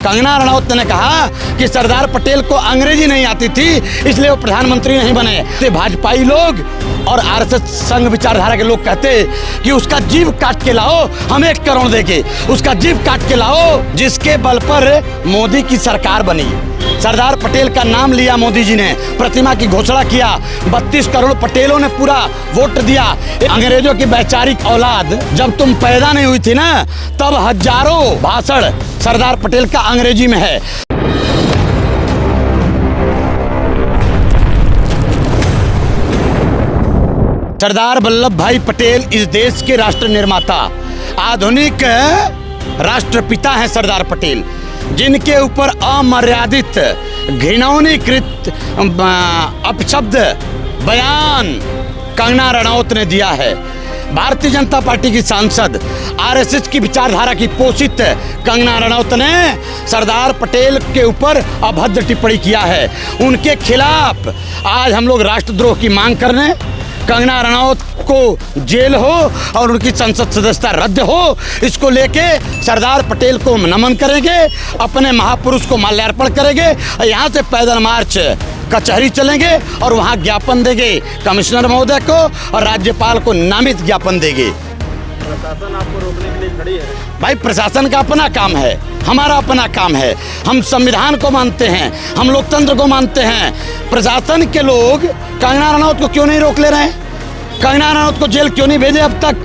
कंगना रनौत ने कहा कि सरदार पटेल को अंग्रेजी नहीं आती थी, इसलिए वो प्रधानमंत्री नहीं बने। तो भाजपाई लोग और आरएसएस संघ विचारधारा के लोग कहते कि उसका जीव काट के लाओ, हम 1 करोड़ देंगे, उसका जीव काट के लाओ। जिसके बल पर मोदी की सरकार बनी, सरदार पटेल का नाम लिया मोदी जी ने, प्रतिमा की घोषणा किया, 32 करोड़ पटेलों ने पूरा वोट दिया। अंग्रेजों की वैचारिक औलाद जब तुम पैदा नहीं हुई थी ना, तब हजारों भाषण सरदार पटेल का अंग्रेजी में है। सरदार वल्लभ भाई पटेल इस देश के राष्ट्र निर्माता, आधुनिक राष्ट्रपिता हैं सरदार पटेल, जिनके ऊपर अमर्यादित घृणोनीकृत अपशब्द बयान कंगना रनौत ने दिया है। भारतीय जनता पार्टी की सांसद, आरएसएस की विचारधारा की पोषित कंगना रनौत ने सरदार पटेल के ऊपर अभद्र टिप्पणी किया है। उनके खिलाफ आज हम लोग राष्ट्रद्रोह की मांग करने, कंगना रनौत को जेल हो और उनकी संसद सदस्यता रद्द हो, इसको लेके सरदार पटेल को नमन करेंगे, अपने महापुरुष को माल्यार्पण करेंगे। यहाँ से पैदल मार्च कचहरी चलेंगे और वहाँ ज्ञापन देंगे कमिश्नर महोदय को और राज्यपाल को नामित ज्ञापन देंगे। प्रशासन आपको रोकने के लिए खड़ी है? भाई, प्रशासन का अपना काम है, हमारा अपना काम है। हम संविधान को मानते हैं, हम लोकतंत्र को मानते हैं। प्रशासन के लोग कंगना रनौत को क्यों नहीं रोक ले रहे हैं? कंगना रनौत को जेल क्यों नहीं भेजे अब तक?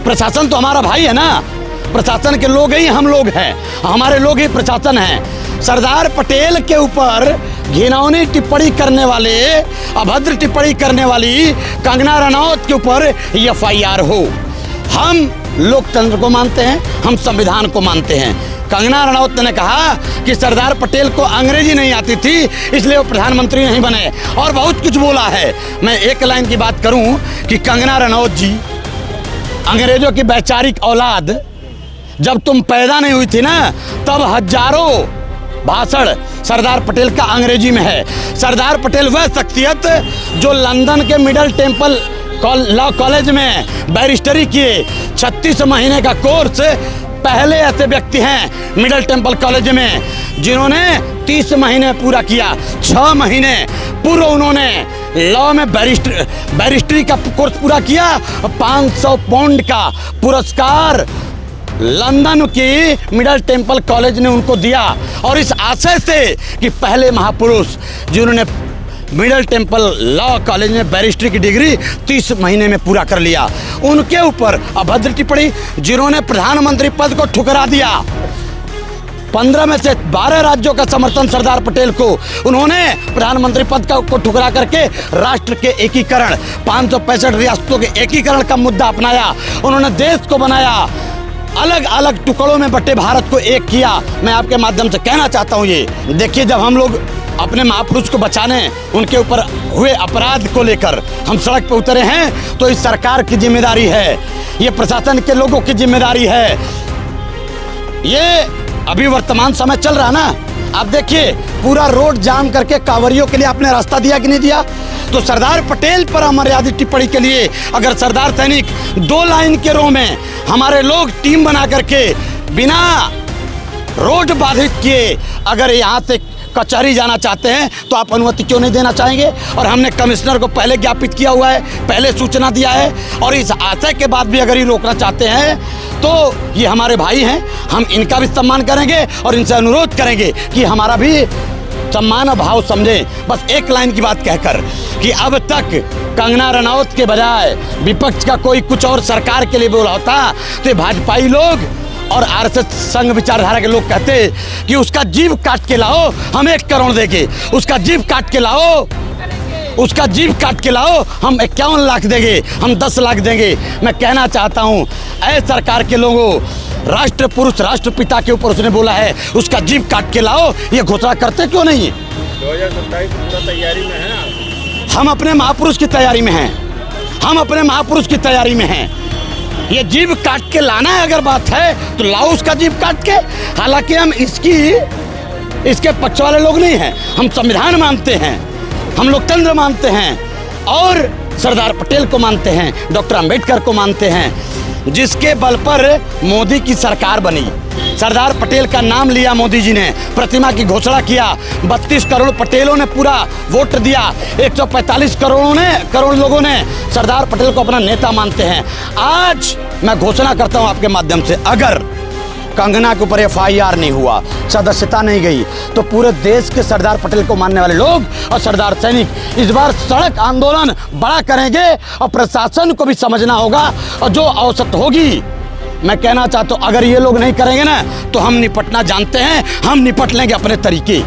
प्रशासन तो हमारा भाई है ना, प्रशासन के लोग ही हम लोग हैं, हमारे लोग ही प्रशासन हैं। सरदार पटेल के ऊपर घिनौनी टिप्पणी करने वाले, अभद्र टिप्पणी करने वाली कंगना रनौत के ऊपर एफआईआर हो। हम लोकतंत्र को मानते हैं, हम संविधान को मानते हैं। कंगना रनौत ने कहा कि सरदार पटेल को अंग्रेजी नहीं आती थी, इसलिए वो प्रधानमंत्री नहीं बने, और बहुत कुछ बोला है। मैं एक लाइन की बात करूं कि कंगना रनौत जी, अंग्रेजों की वैचारिक औलाद जब तुम पैदा नहीं हुई थी ना, तब हजारों भाषण सरदार पटेल का अंग्रेजी में है। सरदार पटेल वह शख्सियत जो लंदन के मिडल टेम्पल लॉ कॉलेज में बैरिस्टरी किए, 36 महीने का कोर्स पहले ऐसे व्यक्ति हैं मिडल टेम्पल कॉलेज में जिन्होंने 30 महीने पूरा किया। 6 महीने पूर्व उन्होंने लॉ में बैरिस्टरी का कोर्स पूरा किया। 500 पाउंड का पुरस्कार लंदन की मिडल टेम्पल कॉलेज ने उनको दिया, और इस आशय से कि पहले महापुरुष जिन्होंने मिडल टेम्पल लॉ कॉलेज में बैरिस्टरी की डिग्री 30 महीने में पूरा कर लिया, उनके ऊपर अभद्र टिप्पणी, जिन्होंने प्रधानमंत्री पद को ठुकरा दिया। 15 में से 12 राज्यों का समर्थन सरदार पटेल को, उन्होंने प्रधानमंत्री पद को ठुकरा करके राष्ट्र के एकीकरण, 565 रियासतों के एकीकरण का मुद्दा अपनाया। उन्होंने देश को बनाया, अलग अलग टुकड़ों में बटे भारत को एक किया। मैं आपके माध्यम से कहना चाहता हूँ, ये देखिए, जब हम लोग अपने महापुरुष को बचाने, उनके ऊपर हुए अपराध को लेकर हम सड़क पर उतरे हैं, तो इस सरकार की जिम्मेदारी है, ये प्रशासन के लोगों की जिम्मेदारी है। ये अभी वर्तमान समय चल रहा ना, आप देखिए पूरा रोड जाम करके कांवरियों के लिए आपने रास्ता दिया कि नहीं दिया? तो सरदार पटेल पर अमर्यादित टिप्पणी के लिए अगर सरदार सैनिक 2 लाइन के रो में हमारे लोग टीम बना करके बिना रोड बाधित किए अगर यहाँ से कचहरी जाना चाहते हैं, तो आप अनुमति क्यों नहीं देना चाहेंगे? और हमने कमिश्नर को पहले ज्ञापित किया हुआ है, पहले सूचना दिया है, और इस आशय के बाद भी अगर ये रोकना चाहते हैं तो ये हमारे भाई हैं, हम इनका भी सम्मान करेंगे और इनसे अनुरोध करेंगे कि हमारा भी सम्मान और भाव समझें। बस एक लाइन की बात कहकर कि अब तक कंगना रनौत के बजाय विपक्ष का कोई कुछ और सरकार के लिए बोला होता, तो भाजपाई लोग और आरएसएस संघ विचारधारा के लोग कहते कि उसका जीव काट के लाओ, हम 1 करोड़ देंगे, उसका जीव काट के लाओ, उसका जीव काट के लाओ, हम 51 लाख देंगे, हम 10 लाख देंगे। मैं कहना चाहता हूँ, ऐ सरकार के लोगों, राष्ट्र पुरुष राष्ट्रपिता के ऊपर उसने बोला है उसका जीव काट के लाओ, ये घोषणा करते क्यों नहीं? 2027 पूरा तैयारी में है। हम अपने महापुरुष की तैयारी में हैं, हम अपने महापुरुष की तैयारी में हैं। ये जीव काट के लाना है अगर बात है तो लाओ उसका जीव काट के। हालांकि हम इसके पक्ष वाले लोग नहीं हैं, हम संविधान मानते हैं, हम लोकतंत्र मानते हैं और सरदार पटेल को मानते हैं, डॉक्टर अंबेडकर को मानते हैं। जिसके बल पर मोदी की सरकार बनी। सरदार पटेल का नाम लिया मोदी जी ने, प्रतिमा की घोषणा किया, 32 करोड़ पटेलों ने पूरा वोट दिया, 145 करोड़ लोगों ने सरदार पटेल को अपना नेता मानते हैं। आज मैं घोषणा करता हूं आपके माध्यम से, अगर कंगना के ऊपर FIR नहीं हुआ, सदस्यता नहीं गई, तो पूरे देश के सरदार पटेल को मानने वाले लोग और सरदार सैनिक इस बार सड़क आंदोलन बड़ा करेंगे और प्रशासन को भी समझना होगा। और जो औसत होगी, मैं कहना चाहता हूं, अगर ये लोग नहीं करेंगे ना, तो हम निपटना जानते हैं, हम निपट लेंगे अपने तरीके।